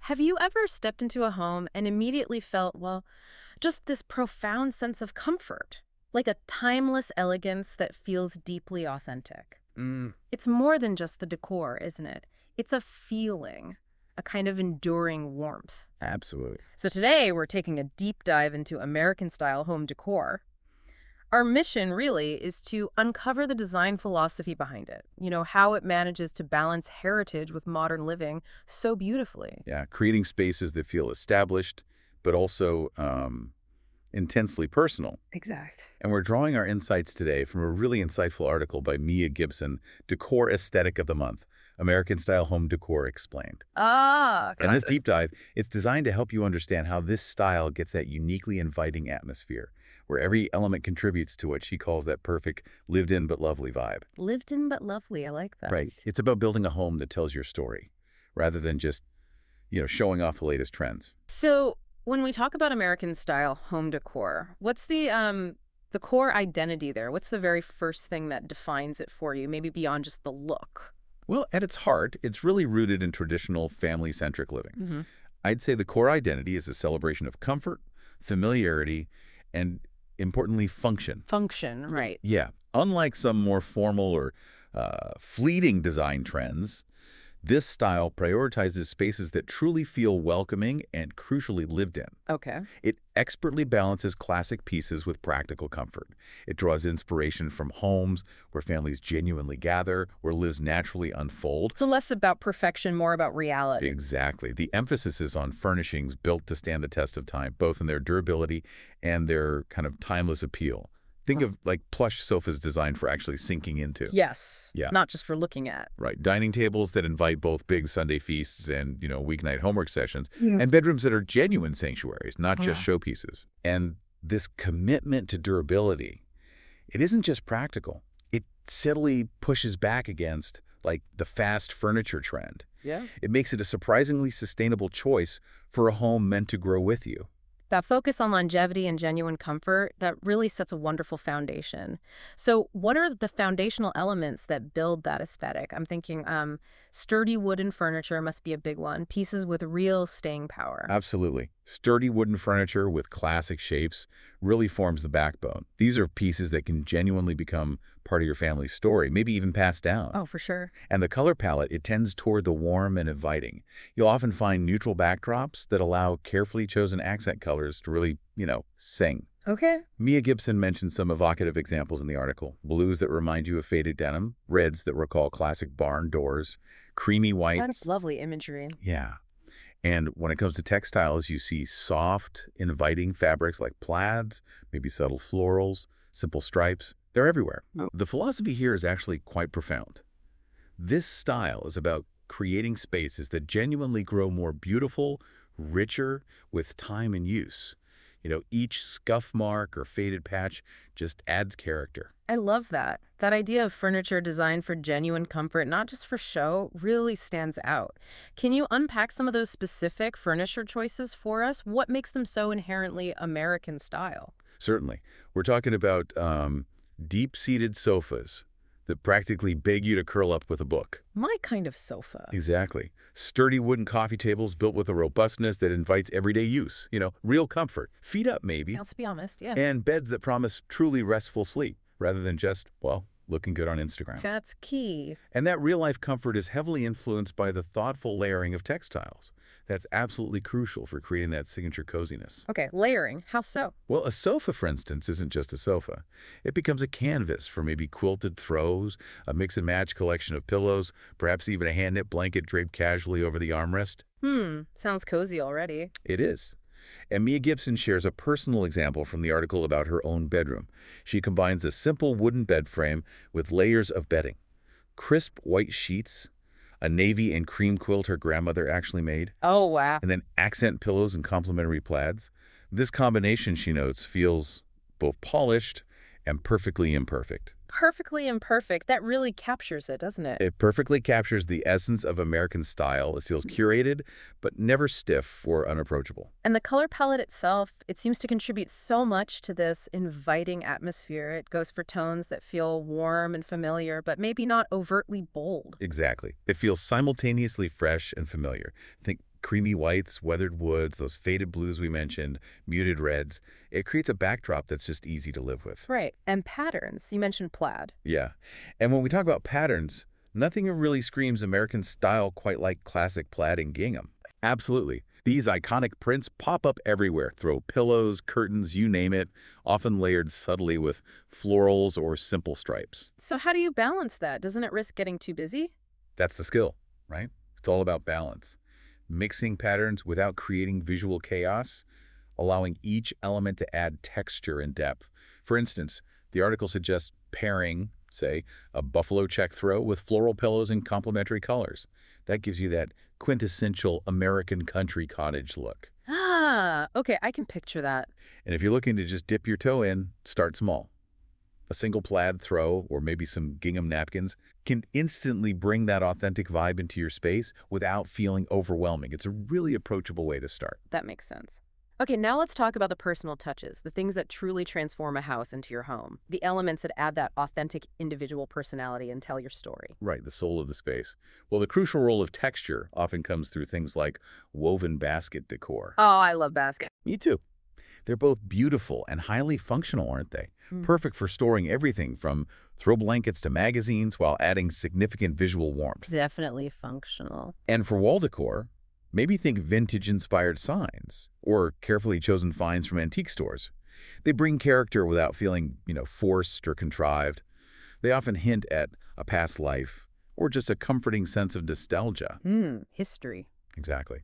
Have you ever stepped into a home and immediately felt, well, just this profound sense of comfort? Like a timeless elegance that feels deeply authentic. Mm, It's more than just the decor, isn't it? It's a feeling, a kind of enduring warmth. absolutely. So today we're taking a deep dive into American-style home decor. Our mission really is to uncover the design philosophy behind it, how it manages to balance heritage with modern living so beautifully. Yeah, creating spaces that feel established, but also intensely personal. Exact. And we're drawing our insights today from a really insightful article by Mia Gibson, Decor Aesthetic of the Month, American Style Home Decor Explained. Ah, And this got it. deep dive, it's designed to help you understand how this style gets that uniquely inviting atmosphere, where every element contributes to what she calls that perfect lived-in but lovely vibe. Lived in but lovely. I like that. Right. It's about building a home that tells your story, rather than just, showing off the latest trends. So when we talk about American style home decor, what's the core identity there? What's the very first thing that defines it for you? Maybe beyond just the look. Well, at its heart, it's really rooted in traditional family-centric living. Hmm. I'd say the core identity is a celebration of comfort, familiarity, and importantly, function. Function, right. Yeah, unlike some more formal or fleeting design trends, this style prioritizes spaces that truly feel welcoming and crucially lived in. Okay. It expertly balances classic pieces with practical comfort. It draws inspiration from homes where families genuinely gather, where lives naturally unfold. So less about perfection, more about reality. Exactly. The emphasis is on furnishings built to stand the test of time, both in their durability and their kind of timeless appeal. Think of like plush sofas designed for actually sinking into. Yes. Yeah. Not just for looking at. Right. Dining tables that invite both big Sunday feasts and, weeknight homework sessions, Yeah. and bedrooms that are genuine sanctuaries, not just Yeah. showpieces. And this commitment to durability, it isn't just practical. It subtly pushes back against, like, the fast furniture trend. Yeah. It makes it a surprisingly sustainable choice for a home meant to grow with you. That focus on longevity and genuine comfort, that really sets a wonderful foundation. So what are the foundational elements that build that aesthetic? I'm thinking sturdy wooden furniture must be a big one. Pieces with real staying power. Absolutely. Sturdy wooden furniture with classic shapes really forms the backbone. These are pieces that can genuinely become part of your family's story, maybe even passed down. Oh, for sure. And the color palette, it tends toward the warm and inviting. You'll often find neutral backdrops that allow carefully chosen accent colors to really, sing. Okay. Mia Gibson mentioned some evocative examples in the article. Blues that remind you of faded denim, reds that recall classic barn doors, creamy whites. That's lovely imagery. Yeah. And when it comes to textiles, you see soft, inviting fabrics like plaids, maybe subtle florals, simple stripes. They're everywhere. Oh. The philosophy here is actually quite profound. This style is about creating spaces that genuinely grow more beautiful, richer with time and use. Each scuff mark or faded patch just adds character. I love that. That idea of furniture designed for genuine comfort, not just for show, really stands out. Can you unpack some of those specific furniture choices for us? What makes them so inherently American style? Certainly. We're talking about deep-seated sofas that practically beg you to curl up with a book. My kind of sofa. Exactly. Sturdy wooden coffee tables built with a robustness that invites everyday use. Real comfort. Feet up, maybe. Let's be honest, yeah. And beds that promise truly restful sleep, rather than just, looking good on Instagram. That's key. And that real-life comfort is heavily influenced by the thoughtful layering of textiles. That's absolutely crucial for creating that signature coziness. Okay, layering. How so? Well, a sofa, for instance, isn't just a sofa. It becomes a canvas for maybe quilted throws, a mix-and-match collection of pillows, perhaps even a hand-knit blanket draped casually over the armrest. Sounds cozy already. It is. And Mia Gibson shares a personal example from the article about her own bedroom. She combines a simple wooden bed frame with layers of bedding, crisp white sheets, a navy and cream quilt her grandmother actually made, Oh, wow. and then accent pillows and complementary plaids. This combination, she notes, feels both polished and perfectly imperfect. Perfectly imperfect. That really captures it, doesn't it? It perfectly captures the essence of American style. It feels curated, but never stiff or unapproachable. And the color palette itself, it seems to contribute so much to this inviting atmosphere. It goes for tones that feel warm and familiar, but maybe not overtly bold. Exactly. It feels simultaneously fresh and familiar. Think Creamy whites, weathered woods, those faded blues we mentioned, muted reds. It creates a backdrop that's just easy to live with. Right. And patterns. You mentioned plaid. Yeah. And when we talk about patterns, nothing really screams American style quite like classic plaid and gingham. Absolutely. These iconic prints pop up everywhere. Throw pillows, curtains, you name it, often layered subtly with florals or simple stripes. So how do you balance that? Doesn't it risk getting too busy? That's the skill, right? It's all about balance. Mixing patterns without creating visual chaos, allowing each element to add texture and depth. For instance, the article suggests pairing, say, a buffalo check throw with floral pillows in complementary colors. That gives you that quintessential American country cottage look. Ah, okay, I can picture that. And if you're looking to just dip your toe in, start small. A single plaid throw or maybe some gingham napkins can instantly bring that authentic vibe into your space without feeling overwhelming. It's a really approachable way to start. That makes sense. Okay, now let's talk about the personal touches, the things that truly transform a house into your home, the elements that add that authentic individual personality and tell your story. Right, the soul of the space. Well, the crucial role of texture often comes through things like woven basket decor. Oh, I love basket. Me too. They're both beautiful and highly functional, aren't they? Mm. Perfect for storing everything from throw blankets to magazines while adding significant visual warmth. Definitely functional. And for wall decor, maybe think vintage-inspired signs or carefully chosen finds from antique stores. They bring character without feeling, forced or contrived. They often hint at a past life or just a comforting sense of nostalgia. History. Exactly.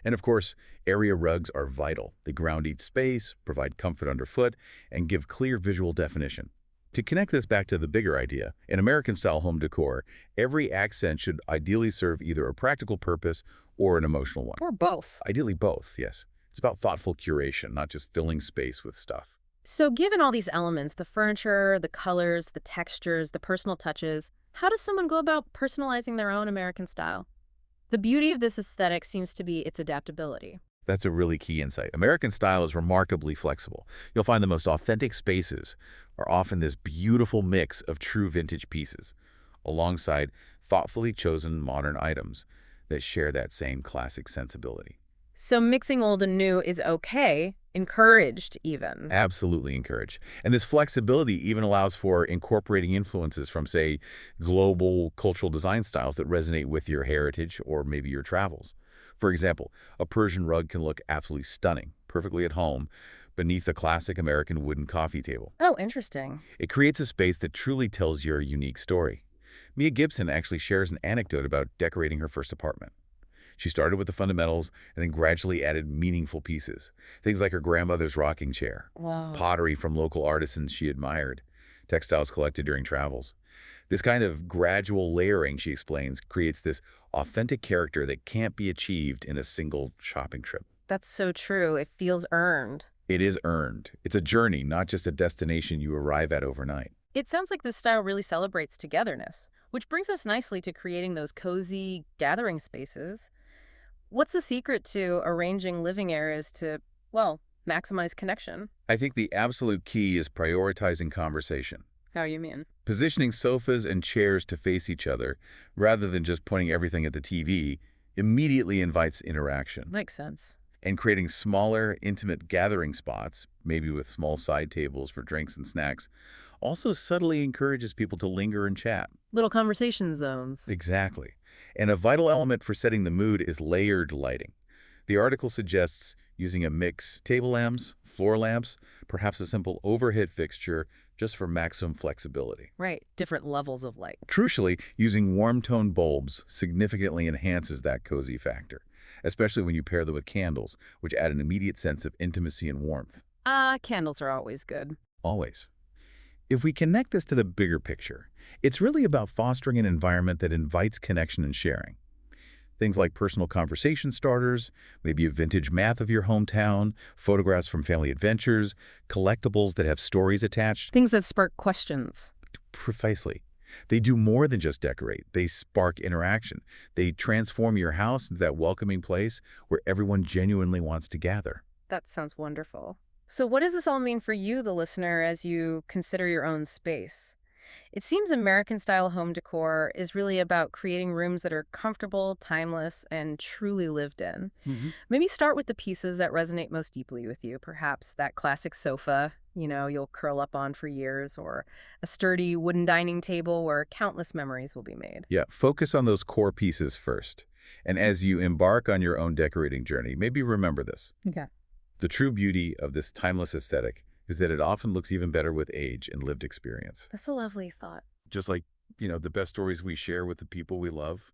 And of course, area rugs are vital. They ground each space, provide comfort underfoot, and give clear visual definition. To connect this back to the bigger idea, in American-style home decor, every accent should ideally serve either a practical purpose or an emotional one. Or both. Ideally both, yes. It's about thoughtful curation, not just filling space with stuff. So given all these elements, the furniture, the colors, the textures, the personal touches, how does someone go about personalizing their own American style? The beauty of this aesthetic seems to be its adaptability. That's a really key insight. American style is remarkably flexible. You'll find the most authentic spaces are often this beautiful mix of true vintage pieces, alongside thoughtfully chosen modern items that share that same classic sensibility. So mixing old and new is okay, encouraged even. Absolutely encouraged. And this flexibility even allows for incorporating influences from, say, global cultural design styles that resonate with your heritage or maybe your travels. For example, a Persian rug can look absolutely stunning, perfectly at home, beneath a classic American wooden coffee table. Oh, interesting. It creates a space that truly tells your unique story. Mia Gibson actually shares an anecdote about decorating her first apartment. She started with the fundamentals and then gradually added meaningful pieces. Things like her grandmother's rocking chair, Wow. pottery from local artisans she admired, textiles collected during travels. This kind of gradual layering, she explains, creates this authentic character that can't be achieved in a single shopping trip. That's so true. It feels earned. It is earned. It's a journey, not just a destination you arrive at overnight. It sounds like this style really celebrates togetherness, which brings us nicely to creating those cozy gathering spaces. What's the secret to arranging living areas to, well, maximize connection? I think the absolute key is prioritizing conversation. How you mean? Positioning sofas and chairs to face each other, rather than just pointing everything at the TV, immediately invites interaction. Makes sense. And creating smaller, intimate gathering spots, maybe with small side tables for drinks and snacks, also subtly encourages people to linger and chat. Little conversation zones. Exactly. And a vital element for setting the mood is layered lighting. The article suggests using a mix, table lamps, floor lamps, perhaps a simple overhead fixture just for maximum flexibility. Right. Different levels of light. Crucially, using warm-tone bulbs significantly enhances that cozy factor, especially when you pair them with candles, which add an immediate sense of intimacy and warmth. Candles are always good. Always. If we connect this to the bigger picture, it's really about fostering an environment that invites connection and sharing. Things like personal conversation starters, maybe a vintage map of your hometown, photographs from family adventures, collectibles that have stories attached. Things that spark questions. Precisely. They do more than just decorate. They spark interaction. They transform your house into that welcoming place where everyone genuinely wants to gather. That sounds wonderful. So what does this all mean for you, the listener, as you consider your own space? It seems American-style home decor is really about creating rooms that are comfortable, timeless, and truly lived in. Hmm. Maybe start with the pieces that resonate most deeply with you. Perhaps that classic sofa, you'll curl up on for years, or a sturdy wooden dining table where countless memories will be made. Yeah, focus on those core pieces first. And as you embark on your own decorating journey, maybe remember this. Okay. The true beauty of this timeless aesthetic is that it often looks even better with age and lived experience. That's a lovely thought. Just like, the best stories we share with the people we love.